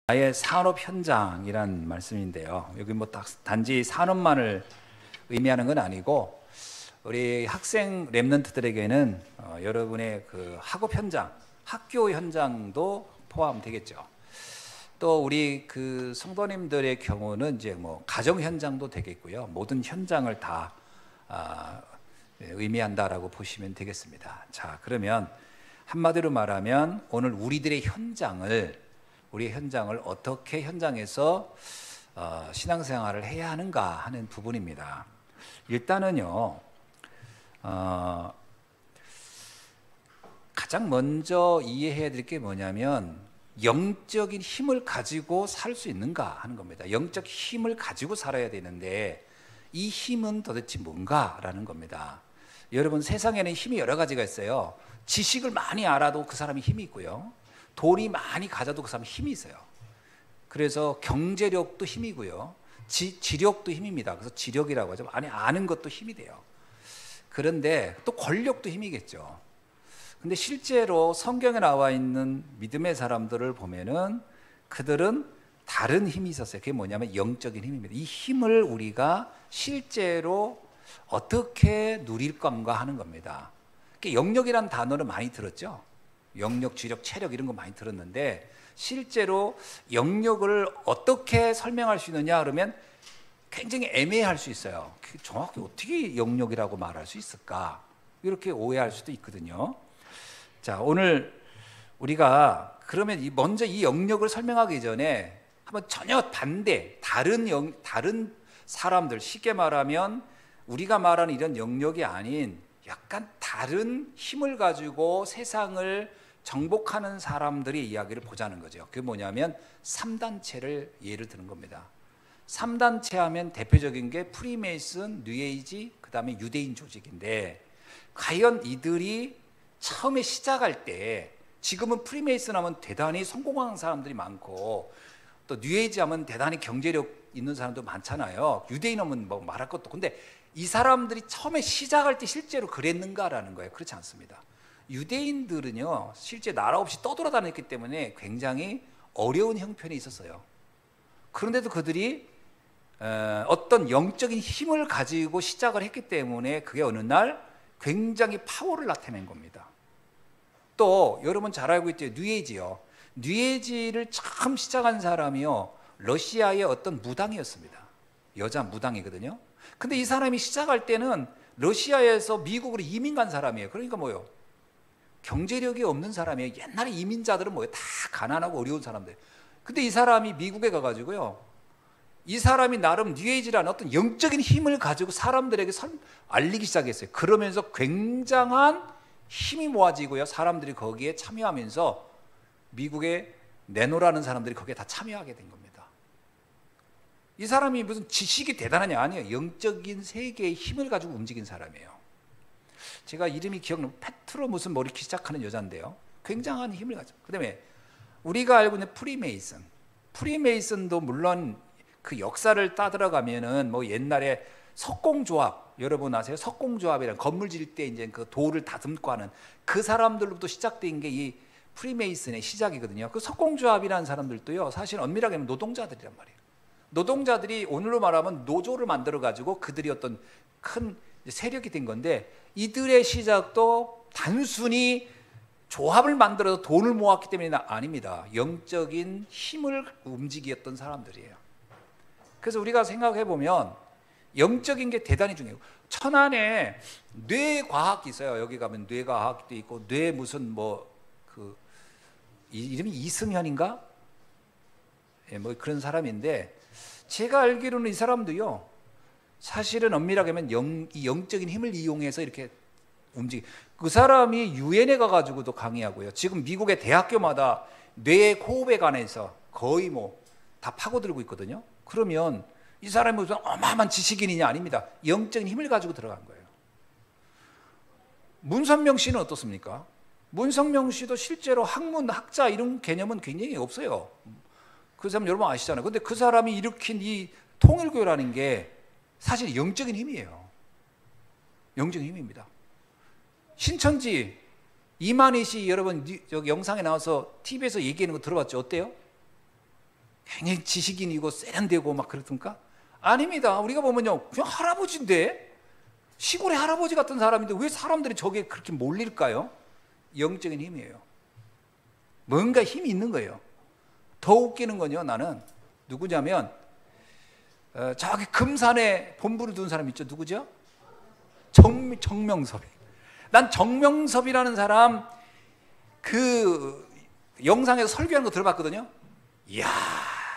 나의 산업 현장이란 말씀인데요. 여기 뭐 단지 산업만을 의미하는 건 아니고 우리 학생 랩런트들에게는 여러분의 그 학업 현장, 학교 현장도 포함되겠죠. 또 우리 그 성도님들의 경우는 이제 뭐 가정 현장도 되겠고요. 모든 현장을 다 의미한다라고 보시면 되겠습니다. 자, 그러면 한마디로 말하면 오늘 우리의 현장을 어떻게 현장에서 신앙생활을 해야 하는가 하는 부분입니다. 일단은요, 가장 먼저 이해해야 될 게 뭐냐면 영적인 힘을 가지고 살 수 있는가 하는 겁니다. 영적 힘을 가지고 살아야 되는데 이 힘은 도대체 뭔가라는 겁니다. 여러분, 세상에는 힘이 여러 가지가 있어요. 지식을 많이 알아도 그 사람이 힘이 있고요. 돈이 많이 가져도 그 사람이 힘이 있어요. 그래서 경제력도 힘이고요. 지력도 힘입니다. 그래서 지력이라고 하죠. 많이 아는 것도 힘이 돼요. 그런데 또 권력도 힘이겠죠. 근데 실제로 성경에 나와 있는 믿음의 사람들을 보면은 그들은 다른 힘이 있었어요. 그게 뭐냐면 영적인 힘입니다. 이 힘을 우리가 실제로 어떻게 누릴 건가 하는 겁니다. 영력이라는 단어를 많이 들었죠. 영력, 지력, 체력 이런 거 많이 들었는데 실제로 영력을 어떻게 설명할 수 있느냐 그러면 굉장히 애매할 수 있어요. 정확히 어떻게 영력이라고 말할 수 있을까? 이렇게 오해할 수도 있거든요. 자, 오늘 우리가 그러면 먼저 이 영력을 설명하기 전에 한번 전혀 반대, 다른 사람들, 쉽게 말하면 우리가 말하는 이런 영력이 아닌 약간 다른 힘을 가지고 세상을 정복하는 사람들의 이야기를 보자는 거죠. 그게 뭐냐면 3단체를 예를 드는 겁니다. 3단체 하면 대표적인 게 프리메이슨, 뉴에이지, 그 다음에 유대인 조직인데 과연 이들이 처음에 시작할 때 지금은 프리메이슨 하면 대단히 성공한 사람들이 많고 또 뉴에이지 하면 대단히 경제력 있는 사람도 많잖아요. 유대인 하면 뭐 말할 것도. 근데 이 사람들이 처음에 시작할 때 실제로 그랬는가라는 거예요. 그렇지 않습니다. 유대인들은요, 실제 나라 없이 떠돌아다녔기 때문에 굉장히 어려운 형편에 있었어요. 그런데도 그들이 어떤 영적인 힘을 가지고 시작을 했기 때문에 그게 어느 날 굉장히 파워를 나타낸 겁니다. 또 여러분 잘 알고 있죠, 뉴에이지요. 뉴에이지를 처음 시작한 사람이요, 러시아의 어떤 무당이었습니다. 여자 무당이거든요. 근데 이 사람이 시작할 때는 러시아에서 미국으로 이민 간 사람이에요. 그러니까 뭐요? 경제력이 없는 사람이에요. 옛날에 이민자들은 뭐예요? 다 가난하고 어려운 사람들. 근데 이 사람이 미국에 가가지고요, 이 사람이 나름 뉴에이지라는 어떤 영적인 힘을 가지고 사람들에게 알리기 시작했어요. 그러면서 굉장한 힘이 모아지고요, 사람들이 거기에 참여하면서 미국에 내노라는 사람들이 거기에 다 참여하게 된 겁니다. 이 사람이 무슨 지식이 대단하냐? 아니에요. 영적인 세계의 힘을 가지고 움직인 사람이에요. 제가 이름이 기억나요. 페트로 무슨 뭐 이렇게 시작하는 여자인데요, 굉장한 힘을 가지고. 그 다음에 우리가 알고 있는 프리메이슨도 물론 그 역사를 따들어가면은 뭐 옛날에 석공조합, 여러분 아세요? 석공조합이란 건물 지을 때 이제 그 돌을 다듬고 하는 그 사람들로부터 시작된 게 이 프리메이슨의 시작이거든요. 그 석공조합이라는 사람들도요, 사실 엄밀하게 하면 노동자들이란 말이에요. 노동자들이 오늘로 말하면 노조를 만들어 가지고 그들이 어떤 큰 세력이 된 건데, 이들의 시작도 단순히 조합을 만들어서 돈을 모았기 때문이 아닙니다. 영적인 힘을 움직였던 사람들이에요. 그래서 우리가 생각해 보면 영적인 게 대단히 중요해요. 천안에 뇌과학이 있어요. 여기 가면 뇌과학도 있고 뇌 무슨 뭐 그 이름이 이승현인가? 예, 뭐 그런 사람인데 제가 알기로는 이 사람도요, 사실은 엄밀하게 하면 이 영적인 힘을 이용해서 이렇게 그 사람이 유엔에 가가지고도 강의하고요. 지금 미국의 대학교마다 뇌 호흡에 관해서 거의 뭐 다 파고들고 있거든요. 그러면 이 사람이 무슨 어마어마한 지식인이냐? 아닙니다. 영적인 힘을 가지고 들어간 거예요. 문선명 씨는 어떻습니까? 문선명 씨도 실제로 학문, 학자 이런 개념은 굉장히 없어요. 그 사람 여러분 아시잖아요. 근데 그 사람이 일으킨 이 통일교라는 게 사실 영적인 힘이에요. 영적인 힘입니다. 신천지 이만희 씨 여러분 여기 영상에 나와서 TV에서 얘기하는 거 들어봤죠? 어때요? 굉장히 지식인이고 세련되고 막 그렇던가? 아닙니다. 우리가 보면요, 그냥 할아버지인데, 시골의 할아버지 같은 사람인데 왜 사람들이 저게 그렇게 몰릴까요? 영적인 힘이에요. 뭔가 힘이 있는 거예요. 더 웃기는 건요, 나는 누구냐면 저기 금산에 본부를 둔 사람 있죠? 누구죠? 정명섭이. 난 정명섭이라는 사람 그 영상에서 설교하는 거 들어봤거든요. 이야,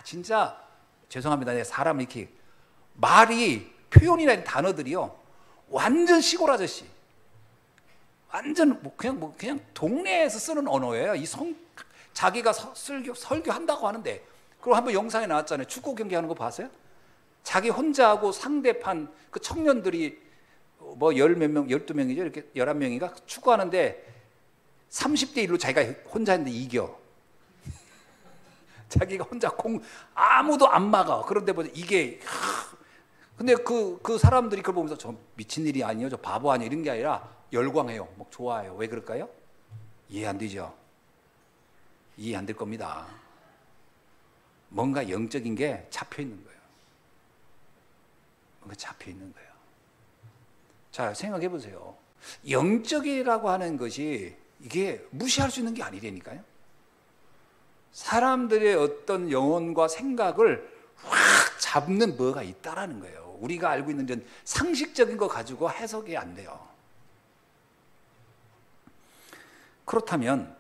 진짜 죄송합니다. 내가 사람 이렇게 말이 표현이라는 단어들이요, 완전 시골 아저씨, 완전 그냥 동네에서 쓰는 언어예요. 자기가 설교한다고 하는데, 그리고 한번 영상에 나왔잖아요. 축구 경기하는 거 봤어요? 자기 혼자하고 상대판 그 청년들이 뭐 10몇 명, 12명이죠. 이렇게 11명인가 축구하는데 30대 1로 자기가 혼자 했는데 이겨. 자기가 혼자 아무도 안 막아. 그런데 뭐 이게, 근데 그 사람들이 그걸 보면서 저 미친 일이 아니에요, 저 바보 아니에요, 이런 게 아니라 열광해요. 막 좋아해요. 왜 그럴까요? 이해 안 되죠? 이해 안 될 겁니다. 뭔가 영적인 게 잡혀 있는 거예요. 뭔가 잡혀 있는 거예요. 자, 생각해 보세요. 영적이라고 하는 것이 이게 무시할 수 있는 게 아니라니까요. 사람들의 어떤 영혼과 생각을 확 잡는 뭐가 있다라는 거예요. 우리가 알고 있는 이런 상식적인 거 가지고 해석이 안 돼요. 그렇다면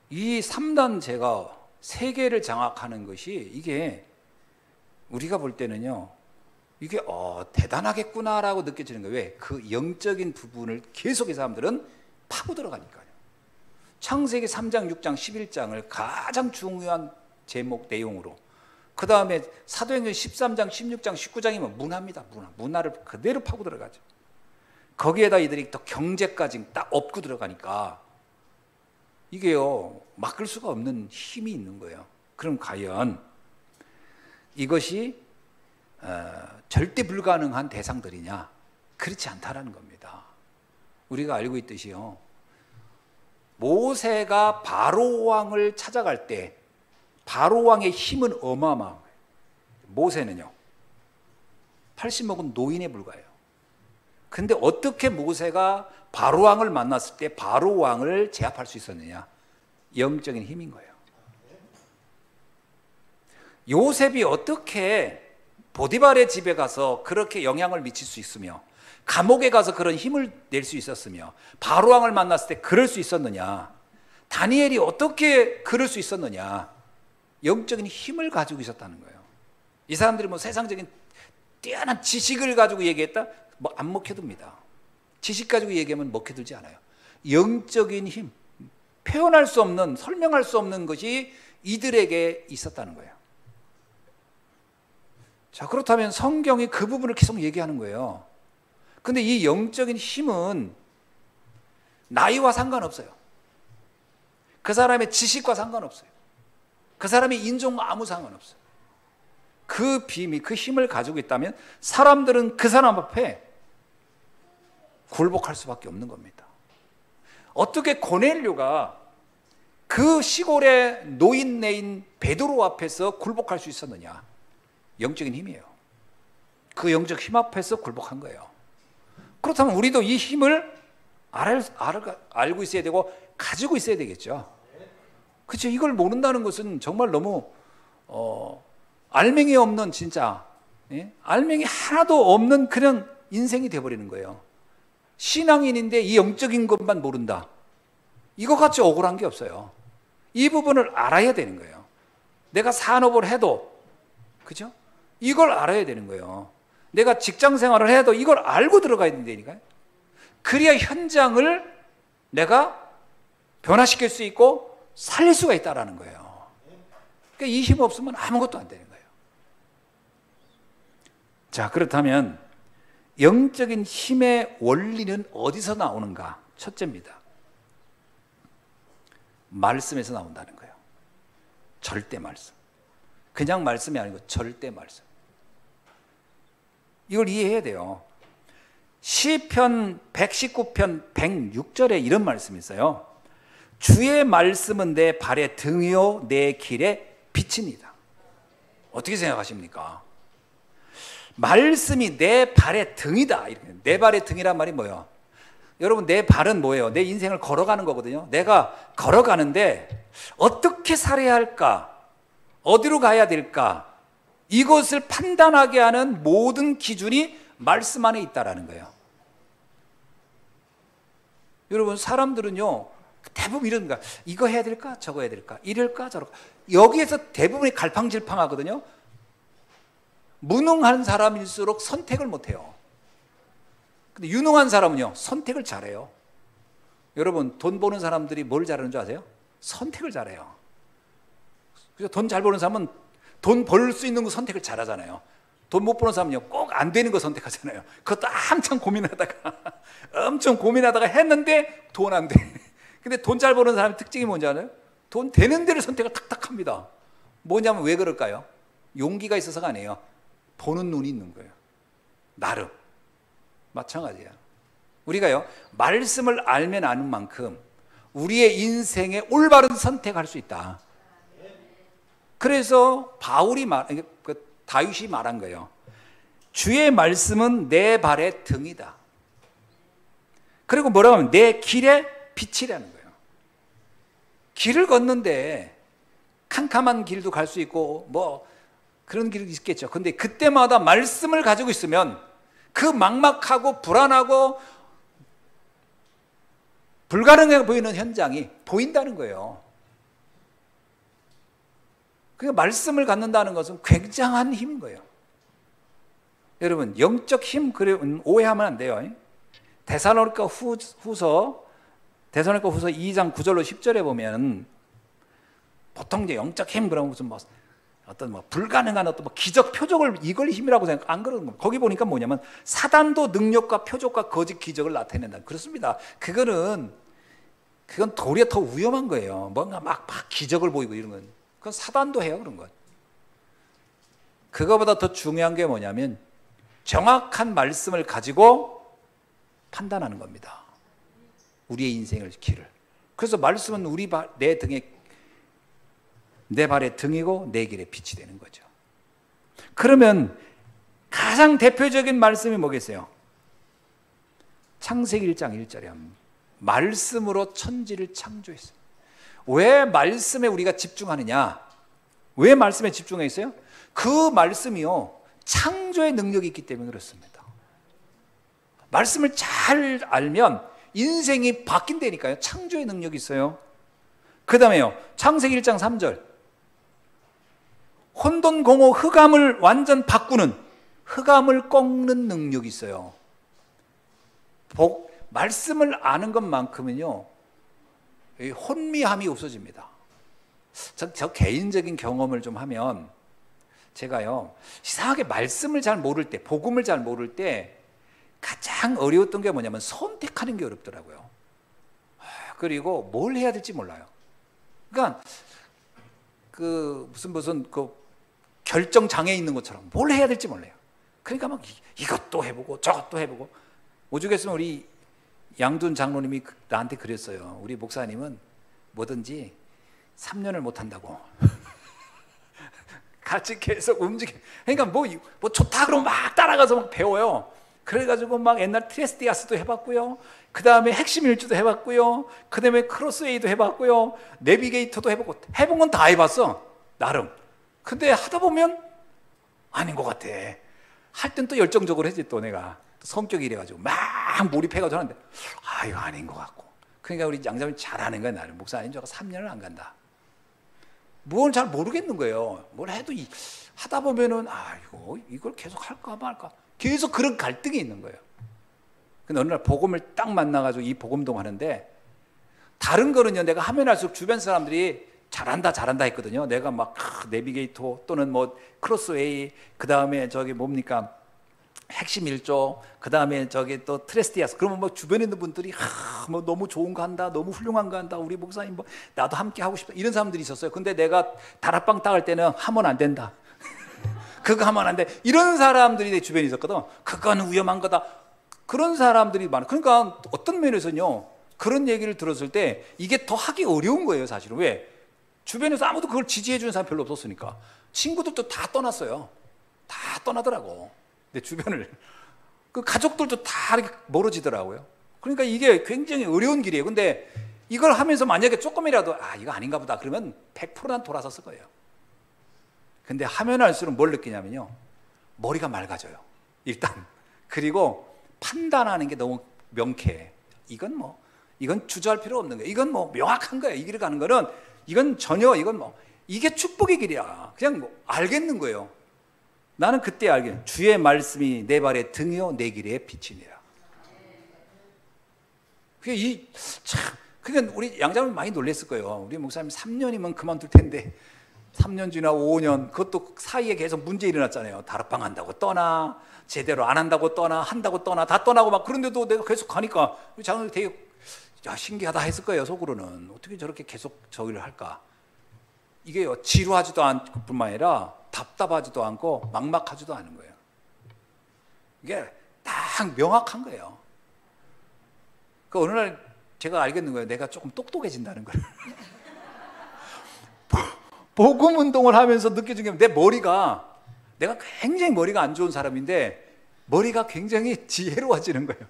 이 3단제가 세계를 장악하는 것이, 이게 우리가 볼 때는요, 이게 대단하겠구나라고 느껴지는 거예요. 왜? 그 영적인 부분을 계속 이 사람들은 파고 들어가니까요. 창세기 3장, 6장, 11장을 가장 중요한 제목 내용으로, 그 다음에 사도행전 13장, 16장, 19장이면 문화입니다. 문화를 그대로 파고 들어가죠. 거기에다 이들이 또 경제까지 딱 엎고 들어가니까 이게요, 막을 수가 없는 힘이 있는 거예요. 그럼 과연 이것이 절대 불가능한 대상들이냐? 그렇지 않다라는 겁니다. 우리가 알고 있듯이요, 모세가 바로 왕을 찾아갈 때 바로 왕의 힘은 어마어마한 거예요. 모세는요, 80먹은 노인에 불과해요. 근데 어떻게 모세가 바로 왕을 만났을 때 바로 왕을 제압할 수 있었느냐? 영적인 힘인 거예요. 요셉이 어떻게 보디발의 집에 가서 그렇게 영향을 미칠 수 있으며, 감옥에 가서 그런 힘을 낼 수 있었으며, 바로 왕을 만났을 때 그럴 수 있었느냐? 다니엘이 어떻게 그럴 수 있었느냐? 영적인 힘을 가지고 있었다는 거예요. 이 사람들이 뭐 세상적인 뛰어난 지식을 가지고 얘기했다? 뭐 안 먹혀둡니다. 지식 가지고 얘기하면 먹혀들지 않아요. 영적인 힘, 표현할 수 없는, 설명할 수 없는 것이 이들에게 있었다는 거예요. 자, 그렇다면 성경이 그 부분을 계속 얘기하는 거예요. 근데 이 영적인 힘은 나이와 상관없어요. 그 사람의 지식과 상관없어요. 그 사람의 인종과 아무 상관없어요. 그 비밀, 그 힘을 가지고 있다면 사람들은 그 사람 앞에 굴복할 수밖에 없는 겁니다. 어떻게 고넬료가 그 시골의 노인네인 베드로 앞에서 굴복할 수 있었느냐? 영적인 힘이에요. 그 영적 힘 앞에서 굴복한 거예요. 그렇다면 우리도 이 힘을 알고 있어야 되고 가지고 있어야 되겠죠. 그렇죠? 이걸 모른다는 것은 정말 너무 알맹이 없는, 진짜 알맹이 하나도 없는 그냥 인생이 돼버리는 거예요. 신앙인인데 이 영적인 것만 모른다. 이거 같이 억울한 게 없어요. 이 부분을 알아야 되는 거예요. 내가 산업을 해도, 그죠? 이걸 알아야 되는 거예요. 내가 직장 생활을 해도 이걸 알고 들어가야 된다니까요. 그래야 현장을 내가 변화시킬 수 있고 살릴 수가 있다는 거예요. 그러니까 이 힘 없으면 아무것도 안 되는 거예요. 자, 그렇다면 영적인 힘의 원리는 어디서 나오는가? 첫째입니다. 말씀에서 나온다는 거예요. 절대 말씀. 그냥 말씀이 아니고 절대 말씀. 이걸 이해해야 돼요. 시편 119편 106절에 이런 말씀이 있어요. 주의 말씀은 내 발의 등이요 내 길의 빛입니다. 어떻게 생각하십니까? 말씀이 내 발의 등이다. 내 발의 등이란 말이 뭐예요? 여러분, 내 발은 뭐예요? 내 인생을 걸어가는 거거든요. 내가 걸어가는데 어떻게 살아야 할까? 어디로 가야 될까? 이것을 판단하게 하는 모든 기준이 말씀 안에 있다라는 거예요. 여러분, 사람들은요, 대부분 이런 거야. 이거 해야 될까? 저거 해야 될까? 이럴까? 저럴까? 여기에서 대부분이 갈팡질팡하거든요. 무능한 사람일수록 선택을 못해요. 근데 유능한 사람은요, 선택을 잘해요. 여러분, 돈 버는 사람들이 뭘 잘하는 줄 아세요? 선택을 잘해요. 그래서 돈 잘 버는 사람은 돈 벌 수 있는 거 선택을 잘하잖아요. 돈 못 버는 사람은요, 꼭 안 되는 거 선택하잖아요. 그것도 한참 고민하다가 엄청 고민하다가 했는데 돈 안 돼. 근데 돈 잘 버는 사람의 특징이 뭔지 알아요? 돈 되는 데를 선택을 탁탁 합니다. 뭐냐면 왜 그럴까요? 용기가 있어서가 아니에요. 보는 눈이 있는 거예요. 나름. 마찬가지야. 우리가요, 말씀을 알면 아는 만큼 우리의 인생에 올바른 선택할 수 있다. 그래서 다윗이 말한 거예요. 주의 말씀은 내 발의 등이다. 그리고 뭐라고 하면 내 길의 빛이라는 거예요. 길을 걷는데 캄캄한 길도 갈 수 있고 뭐 그런 길도 있겠죠. 근데 그때마다 말씀을 가지고 있으면 그 막막하고 불안하고 불가능해 보이는 현장이 보인다는 거예요. 그러니까 말씀을 갖는다는 것은 굉장한 힘인 거예요. 여러분, 영적 힘 오해하면 안 돼요. 데살로니가 후서 2장 9절로 10절에 보면 보통 이제 영적 힘 그러면 무슨 어떤 불가능한 어떤 기적 표적을 이걸 힘이라고 생각 안 그러는 겁니다. 거기 보니까 뭐냐면 사단도 능력과 표적과 거짓 기적을 나타낸다. 그렇습니다. 그건 도리어 더 위험한 거예요. 뭔가 막 기적을 보이고 이런 건. 그건 사단도 해요, 그런 건. 그거보다 더 중요한 게 뭐냐면 정확한 말씀을 가지고 판단하는 겁니다. 우리의 인생의 길을. 그래서 말씀은 내 발의 등이고 내 길의 빛이 되는 거죠. 그러면 가장 대표적인 말씀이 뭐겠어요? 창세기 1장 1절에 하면 말씀으로 천지를 창조했어요. 왜 말씀에 우리가 집중하느냐? 왜 말씀에 집중해 있어요? 그 말씀이요, 창조의 능력이 있기 때문에 그렇습니다. 말씀을 잘 알면 인생이 바뀐다니까요. 창조의 능력이 있어요. 그 다음에요, 창세기 1장 3절 혼돈 공허 흑암을 완전 바꾸는, 흑암을 꺾는 능력이 있어요. 말씀을 아는 것만큼은요, 혼미함이 없어집니다. 저 개인적인 경험을 좀 하면, 제가요, 이상하게 말씀을 잘 모를 때, 복음을 잘 모를 때 가장 어려웠던 게 뭐냐면 선택하는 게 어렵더라고요. 그리고 뭘 해야 될지 몰라요. 그러니까 무슨 결정 장애 있는 것처럼 뭘 해야 될지 몰라요. 그러니까 막 이것도 해보고 저것도 해보고. 오죽했으면 우리 양둔 장로님이 나한테 그랬어요. 우리 목사님은 뭐든지 3년을 못 한다고. 같이 계속 움직여. 그러니까 뭐 좋다 그러면 막 따라가서 막 배워요. 그래가지고 막 옛날 트레스디아스도 해봤고요. 그 다음에 핵심 일주도 해봤고요. 그 다음에 크로스웨이도 해봤고요. 내비게이터도 해보고, 해본 건 다 해봤어, 나름. 근데 하다 보면 아닌 것 같아. 할 땐 또 열정적으로 했지, 또 내가 성격이 이래가지고 막 몰입해가지고 하는데 이거 아닌 것 같고. 그러니까 우리 양자님 잘하는 거야. 나는 목사님 저가 3년을 안 간다. 뭘 잘 모르겠는 거예요. 뭘 해도 하다 보면은 이걸 계속 할까 말까, 계속 그런 갈등이 있는 거예요. 근데 어느 날 복음을 딱 만나가지고 이 복음동 하는데, 다른 거는요, 내가 하면 할수록 주변 사람들이 잘한다 했거든요. 내가 막 내비게이터 또는 뭐 크로스웨이, 그 다음에 저기 뭡니까 핵심 일조, 그 다음에 저기 또 트레스티아스. 그러면 뭐 주변에 있는 분들이 뭐 너무 좋은 거 한다, 너무 훌륭한 거 한다, 우리 목사님 뭐 나도 함께 하고 싶다, 이런 사람들이 있었어요. 근데 내가 다락방 따갈 때는 하면 안 된다. 그거 하면 안 돼. 이런 사람들이 내 주변에 있었거든. 그건 위험한 거다. 그런 사람들이 많아. 그러니까 어떤 면에서는요, 그런 얘기를 들었을 때 이게 더 하기 어려운 거예요, 사실은. 왜? 주변에서 아무도 그걸 지지해 주는 사람 별로 없었으니까. 친구들도 다 떠났어요. 다 떠나더라고. 내 주변을. 그 가족들도 다 이렇게 멀어지더라고요. 그러니까 이게 굉장히 어려운 길이에요. 근데 이걸 하면서 만약에 조금이라도 이거 아닌가 보다 그러면 100% 난 돌아섰을 거예요. 근데 하면 할수록 뭘 느끼냐면요, 머리가 맑아져요. 일단. 그리고 판단하는 게 너무 명쾌해. 이건 주저할 필요 없는 거예요. 이건 명확한 거예요. 이 길을 가는 거는 이건 전혀 이게 축복의 길이야. 그냥 알겠는 거예요. 나는 그때 알게, 주의 말씀이 내 발의 등이요 내 길의 빛이니라. 그러니까 우리 양자분 많이 놀랬을 거예요. 우리 목사님 3년이면 그만둘 텐데 3년 지나 5년, 그것도 사이에 계속 문제 일어났잖아요. 다락방 한다고 떠나, 제대로 안 한다고 떠나, 한다고 떠나, 다 떠나고 막. 그런데도 내가 계속 가니까 우리 장로님 되게 신기하다 했을 거예요. 속으로는 어떻게 저렇게 계속 저기를 할까. 이게 지루하지도 않을 뿐만 아니라 답답하지도 않고 막막하지도 않은 거예요. 이게 딱 명확한 거예요. 그 어느 날 제가 알겠는 거예요. 내가 조금 똑똑해진다는 걸. 복음 운동을 하면서 느껴진 게, 내가 굉장히 머리가 안 좋은 사람인데 머리가 굉장히 지혜로워지는 거예요.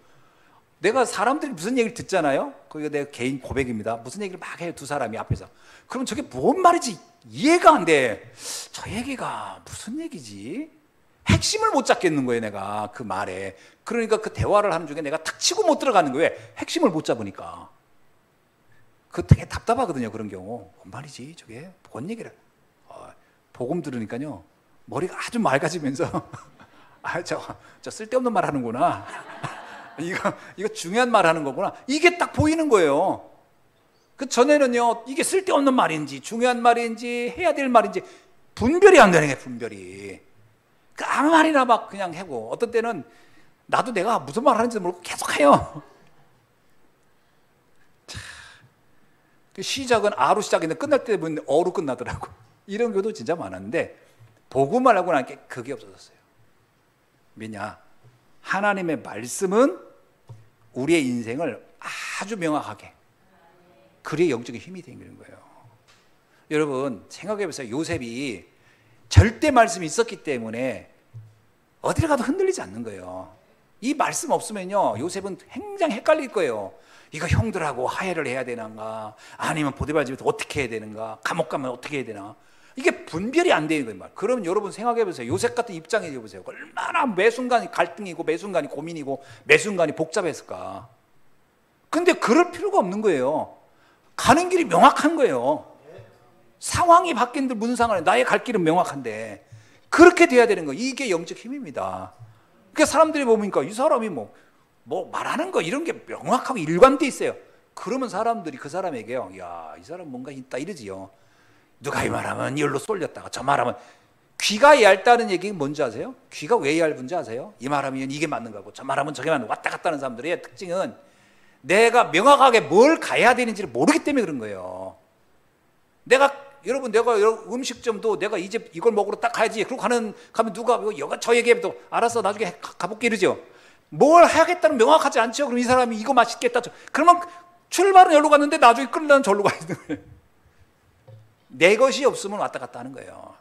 내가 사람들이 무슨 얘기를 듣잖아요. 그게 내 개인 고백입니다. 무슨 얘기를 막 해요, 두 사람이 앞에서. 그러면 저게 뭔 말인지 이해가 안 돼. 저 얘기가 무슨 얘기지? 핵심을 못 잡겠는 거예요, 내가 그 말에. 그러니까 그 대화를 하는 중에 내가 탁 치고 못 들어가는 거예요. 왜? 핵심을 못 잡으니까. 그거 되게 답답하거든요, 그런 경우. 뭔 말이지 저게? 뭔 얘기를. 복음 들으니까요, 머리가 아주 맑아지면서 저 쓸데없는 말 하는구나. 이거 중요한 말 하는 거구나. 이게 딱 보이는 거예요. 그 전에는요, 이게 쓸데없는 말인지 중요한 말인지 해야 될 말인지 분별이 안 되는 게 분별이. 그 아무 말이나 막 그냥 하고, 어떤 때는 나도 내가 무슨 말 하는지 모르고 계속 해요. 시작은 아로 시작했는데 끝날 때 보면 어로 끝나더라고. 이런 경우도 진짜 많았는데 복음을 하고 나니까 그게 없어졌어요. 왜냐? 하나님의 말씀은 우리의 인생을 아주 명확하게, 그리의 영적인 힘이 되는 거예요. 여러분 생각해 보세요. 요셉이 절대 말씀이 있었기 때문에 어디를 가도 흔들리지 않는 거예요. 이 말씀 없으면요, 요셉은 굉장히 헷갈릴 거예요. 이거 형들하고 화해를 해야 되는가, 아니면 보디발 집에서 어떻게 해야 되는가, 감옥 가면 어떻게 해야 되나, 이게 분별이 안 되는 거예요. 그럼 여러분 생각해 보세요. 요셉 같은 입장에 보세요. 얼마나 매 순간이 갈등이고 매 순간이 고민이고 매 순간이 복잡했을까. 근데 그럴 필요가 없는 거예요. 가는 길이 명확한 거예요. 상황이 바뀐들 무슨 상관이에요. 나의 갈 길은 명확한데 그렇게 돼야 되는 거예요. 이게 영적 힘입니다. 그러니까 사람들이 보니까 이 사람이 뭐 말하는 거 이런 게 명확하고 일관돼 있어요. 그러면 사람들이 그 사람에게요, 야, 이 사람 뭔가 있다 이러지요. 누가 이 말하면 이걸로 쏠렸다가 저 말하면. 귀가 얇다는 얘기가 뭔지 아세요? 귀가 왜 얇은지 아세요? 이 말하면 이게 맞는 거고 저 말하면 저게 맞는 거, 왔다 갔다 하는 사람들의 특징은 내가 명확하게 뭘 가야 되는지를 모르기 때문에 그런 거예요. 내가 음식점도 내가 이제 이걸 먹으러 딱 가야지. 그러고 가면 누가 저 얘기해도 알았어 나중에 가볼게 이러죠. 뭘 하겠다는 명확하지 않죠. 그럼 이 사람이 이거 맛있겠다. 그러면 출발은 여기로 갔는데 나중에 끌려면 저기로 가야 되는 거예요. 내 것이 없으면 왔다 갔다 하는 거예요.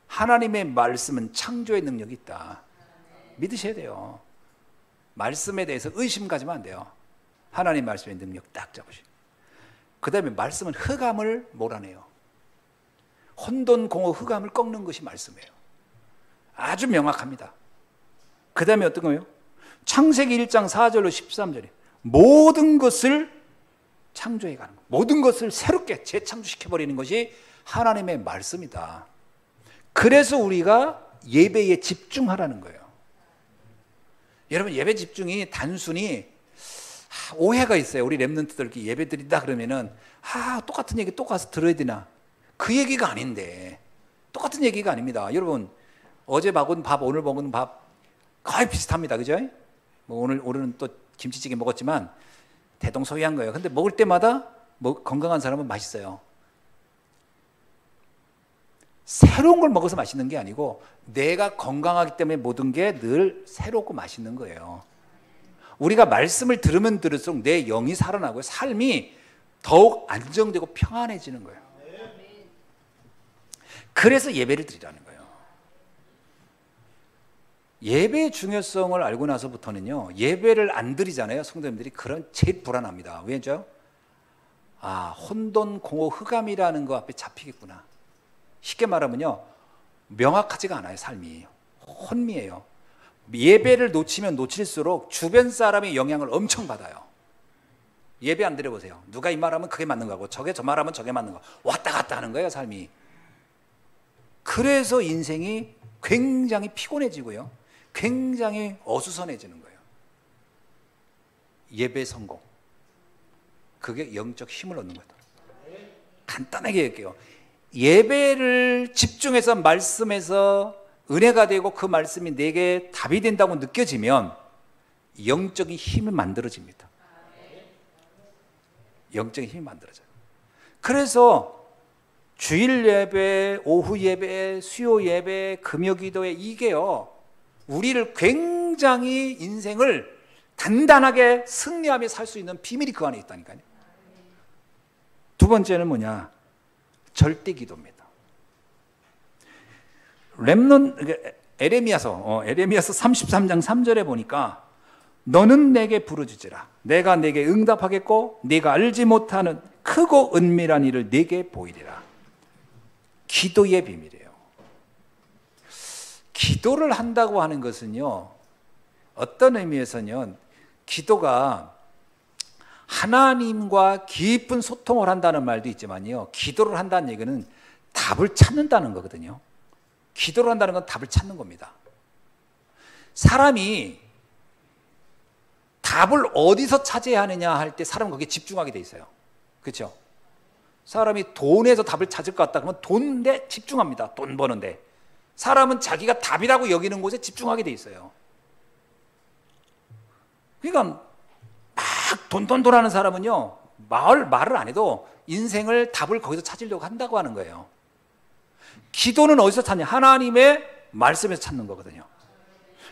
하나님의 말씀은 창조의 능력이 있다. 믿으셔야 돼요. 말씀에 대해서 의심 가지면 안 돼요. 하나님 말씀의 능력 딱 잡으시고. 그 다음에 말씀은 흑암을 몰아내요. 혼돈, 공허, 흑암을 꺾는 것이 말씀이에요. 아주 명확합니다. 그 다음에 어떤 거예요? 창세기 1장 4절로 13절에 모든 것을 창조해 가는 거, 모든 것을 새롭게 재창조시켜버리는 것이 하나님의 말씀이다. 그래서 우리가 예배에 집중하라는 거예요. 여러분 예배 집중이 단순히 오해가 있어요. 우리 렘넌트들 예배 드린다 그러면은 똑같은 얘기 또 가서 들어야 되나, 그 얘기가 아닌데. 똑같은 얘기가 아닙니다. 여러분 어제 먹은 밥 오늘 먹은 밥 거의 비슷합니다. 그죠? 오늘은 또 김치찌개 먹었지만 대동소이한 거예요. 근데 먹을 때마다 건강한 사람은 맛있어요. 새로운 걸 먹어서 맛있는 게 아니고 내가 건강하기 때문에 모든 게 늘 새롭고 맛있는 거예요. 우리가 말씀을 들으면 들을수록 내 영이 살아나고요. 삶이 더욱 안정되고 평안해지는 거예요. 그래서 예배를 드리라는 거예요. 예배의 중요성을 알고 나서부터는요, 예배를 안 드리잖아요. 성도님들이 그런 제일 불안합니다. 왜죠? 아, 혼돈, 공허, 흑암이라는 거 앞에 잡히겠구나. 쉽게 말하면요, 명확하지가 않아요. 삶이 혼미해요. 예배를 놓치면 놓칠수록 주변 사람의 영향을 엄청 받아요. 예배 안 드려보세요. 누가 이 말하면 그게 맞는 거고, 저게 저 말하면 저게 맞는 거, 왔다 갔다 하는 거예요, 삶이. 그래서 인생이 굉장히 피곤해지고요, 굉장히 어수선해지는 거예요. 예배 성공, 그게 영적 힘을 얻는 거다. 간단하게 얘기해요. 예배를 집중해서 말씀에서 은혜가 되고 그 말씀이 내게 답이 된다고 느껴지면 영적인 힘이 만들어집니다. 영적인 힘이 만들어져요. 그래서 주일 예배, 오후 예배, 수요 예배, 금요 기도회, 이게요, 우리를 굉장히 인생을 단단하게 승리하며 살 수 있는 비밀이 그 안에 있다니까요. 두 번째는 뭐냐? 절대 기도입니다. 에레미야서 33장 3절에 보니까 너는 내게 부르짖으라. 내가 내게 응답하겠고 네가 알지 못하는 크고 은밀한 일을 네게 보이리라. 기도의 비밀이에요. 기도를 한다고 하는 것은요, 어떤 의미에서는 기도가 하나님과 깊은 소통을 한다는 말도 있지만요, 기도를 한다는 얘기는 답을 찾는다는 거거든요. 기도를 한다는 건 답을 찾는 겁니다. 사람이 답을 어디서 찾아야 하느냐 할 때 사람은 거기에 집중하게 돼 있어요. 그렇죠? 사람이 돈에서 답을 찾을 것 같다 그러면 돈에 집중합니다. 돈 버는데. 사람은 자기가 답이라고 여기는 곳에 집중하게 돼 있어요. 그러니까 막 돈 하는 사람은요, 말을 안 해도 인생을 답을 거기서 찾으려고 한다고 하는 거예요. 기도는 어디서 찾냐? 하나님의 말씀에서 찾는 거거든요.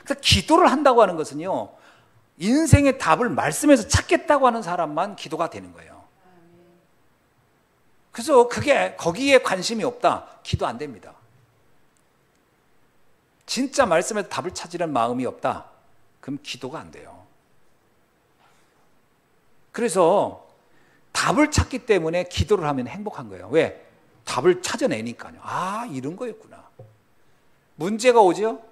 그래서 기도를 한다고 하는 것은요, 인생의 답을 말씀에서 찾겠다고 하는 사람만 기도가 되는 거예요. 그래서 거기에 관심이 없다, 기도 안 됩니다. 진짜 말씀에서 답을 찾으려는 마음이 없다, 그럼 기도가 안 돼요. 그래서 답을 찾기 때문에 기도를 하면 행복한 거예요. 왜? 답을 찾아내니까요. 아, 이런 거였구나. 문제가 오죠?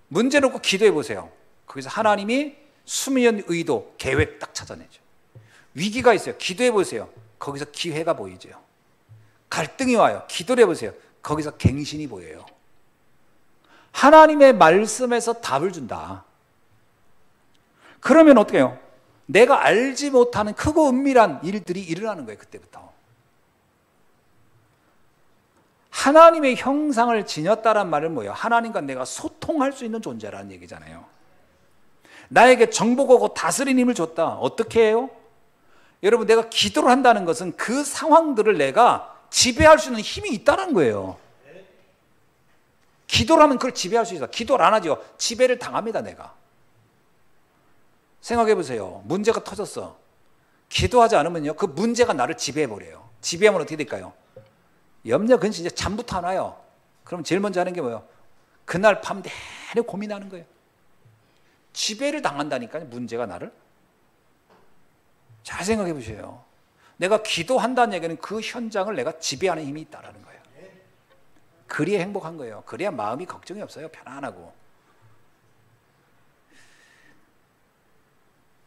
문제 놓고 기도해 보세요. 거기서 하나님이 수면 의도, 계획 딱 찾아내죠. 위기가 있어요. 기도해 보세요. 거기서 기회가 보이죠. 갈등이 와요. 기도를 해보세요. 거기서 갱신이 보여요. 하나님의 말씀에서 답을 준다. 그러면 어떻게 해요? 내가 알지 못하는 크고 은밀한 일들이 일어나는 거예요. 그때부터. 하나님의 형상을 지녔다란 말은 뭐예요? 하나님과 내가 소통할 수 있는 존재라는 얘기잖아요. 나에게 정복하고 다스리는 힘을 줬다. 어떻게 해요? 여러분, 내가 기도를 한다는 것은 그 상황들을 내가 지배할 수 있는 힘이 있다는 거예요. 기도를 하면 그걸 지배할 수 있어. 기도를 안 하죠. 지배를 당합니다, 내가. 생각해 보세요. 문제가 터졌어. 기도하지 않으면요, 그 문제가 나를 지배해버려요. 지배하면 어떻게 될까요? 염려, 근심, 이제 잠부터 안 와요. 그럼 제일 먼저 하는 게 뭐예요? 그날 밤 내내 고민하는 거예요. 지배를 당한다니까요, 문제가 나를. 잘 생각해 보세요. 내가 기도한다는 얘기는 그 현장을 내가 지배하는 힘이 있다는 거예요. 그래야 행복한 거예요. 그래야 마음이 걱정이 없어요. 편안하고.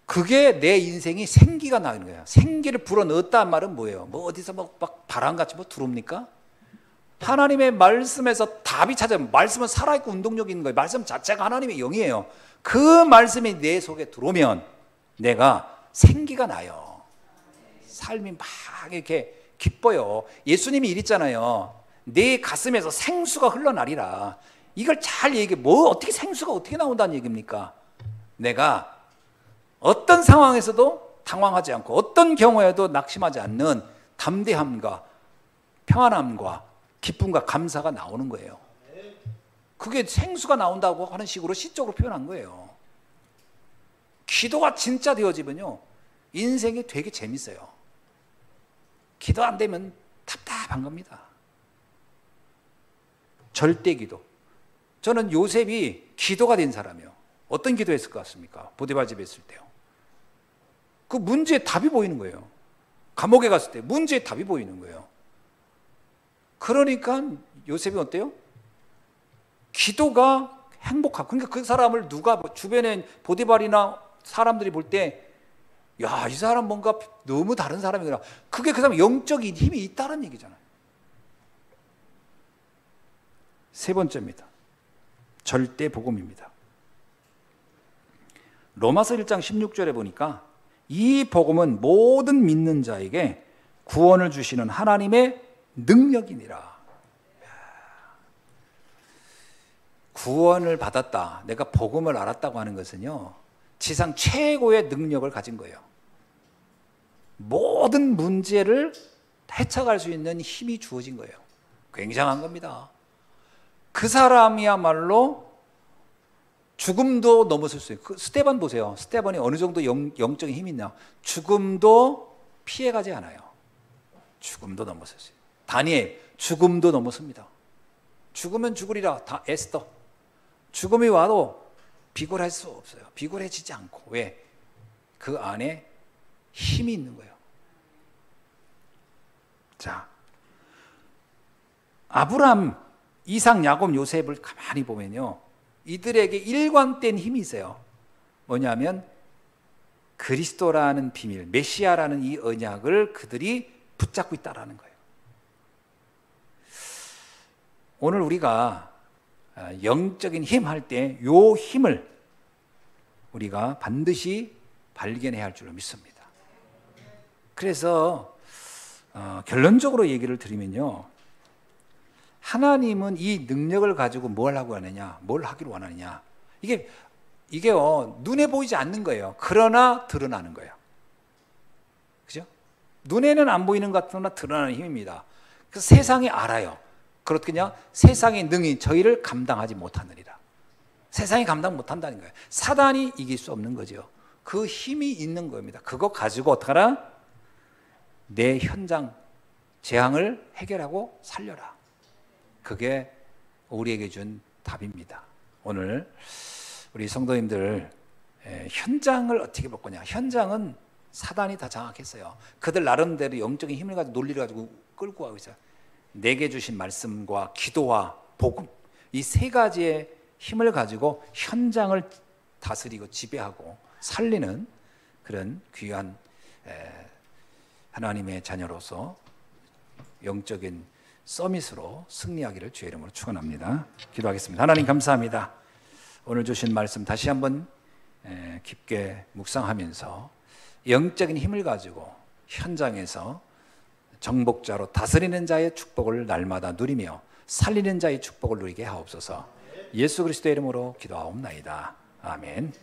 그게 내 인생이 생기가 나는 거예요. 생기를 불어넣었다는 말은 뭐예요? 뭐 어디서 막 바람같이 뭐 들어옵니까? 하나님의 말씀에서 답이 찾아요. 말씀은 살아있고 운동력이 있는 거예요. 말씀 자체가 하나님의 영이에요. 그 말씀이 내 속에 들어오면 내가 생기가 나요. 삶이 막 이렇게 기뻐요. 예수님이 이랬잖아요. 내 가슴에서 생수가 흘러나리라. 이걸 잘 얘기해. 어떻게 생수가 어떻게 나온다는 얘기입니까? 내가 어떤 상황에서도 당황하지 않고 어떤 경우에도 낙심하지 않는 담대함과 평안함과 기쁨과 감사가 나오는 거예요. 그게 생수가 나온다고 하는 식으로 시적으로 표현한 거예요. 기도가 진짜 되어지면요, 인생이 되게 재밌어요. 기도 안 되면 답답한 겁니다. 절대 기도. 저는 요셉이 기도가 된 사람이요. 어떤 기도했을 것 같습니까? 보디발 집에 있을 때요. 그 문제에 답이 보이는 거예요. 감옥에 갔을 때 문제에 답이 보이는 거예요. 그러니까 요셉이 어때요? 기도가 행복하고, 그러니까 그 사람을 누가 주변에 보디발이나 사람들이 볼 때, 야, 이 사람 뭔가 너무 다른 사람이구나. 그게 그 사람 영적인 힘이 있다는 얘기잖아요. 세 번째입니다. 절대 복음입니다. 로마서 1장 16절에 보니까 이 복음은 모든 믿는 자에게 구원을 주시는 하나님의 능력이니라. 구원을 받았다, 내가 복음을 알았다고 하는 것은요, 지상 최고의 능력을 가진 거예요. 모든 문제를 헤쳐갈 수 있는 힘이 주어진 거예요. 굉장한 겁니다. 그 사람이야말로 죽음도 넘어설 수 있어요. 스데반 보세요. 스데반이 어느 정도 영적인 힘이 있냐. 죽음도 피해가지 않아요. 죽음도 넘어설 수 있어요. 다니엘, 죽음도 넘어섭니다. 죽으면 죽으리라. 다 에스더. 죽음이 와도 비굴할 수 없어요. 비굴해지지 않고. 왜? 그 안에 힘이 있는 거예요. 자, 아브람, 이삭, 야곱, 요셉을 가만히 보면요, 이들에게 일관된 힘이 있어요. 뭐냐면 그리스도라는 비밀, 메시아라는 이 언약을 그들이 붙잡고 있다라는 거예요. 오늘 우리가 영적인 힘 할 때 이 힘을 우리가 반드시 발견해야 할 줄로 믿습니다. 그래서 결론적으로 얘기를 드리면요, 하나님은 이 능력을 가지고 뭘 하고 하느냐, 뭘 하기를 원하느냐, 이게요, 눈에 보이지 않는 거예요. 그러나 드러나는 거예요. 그죠? 눈에는 안 보이는 것 같으나 드러나는 힘입니다. 그래서 세상이 알아요. 그렇겠냐? 세상의 능히 저희를 감당하지 못하느니라. 세상이 감당 못한다는 거예요. 사단이 이길 수 없는 거죠. 그 힘이 있는 겁니다. 그거 가지고 어떡하라? 내 현장 재앙을 해결하고 살려라. 그게 우리에게 준 답입니다. 오늘 우리 성도님들, 현장을 어떻게 볼 거냐. 현장은 사단이 다 장악했어요. 그들 나름대로 영적인 힘을 가지고 논리를 가지고 끌고 가고 있어요. 내게 주신 말씀과 기도와 복음, 이 세 가지의 힘을 가지고 현장을 다스리고 지배하고 살리는 그런 귀한 하나님의 자녀로서 영적인 서밋으로 승리하기를 주의 이름으로 축원합니다. 기도하겠습니다. 하나님 감사합니다. 오늘 주신 말씀 다시 한번 깊게 묵상하면서 영적인 힘을 가지고 현장에서 정복자로 다스리는 자의 축복을 날마다 누리며 살리는 자의 축복을 누리게 하옵소서. 예수 그리스도의 이름으로 기도하옵나이다. 아멘.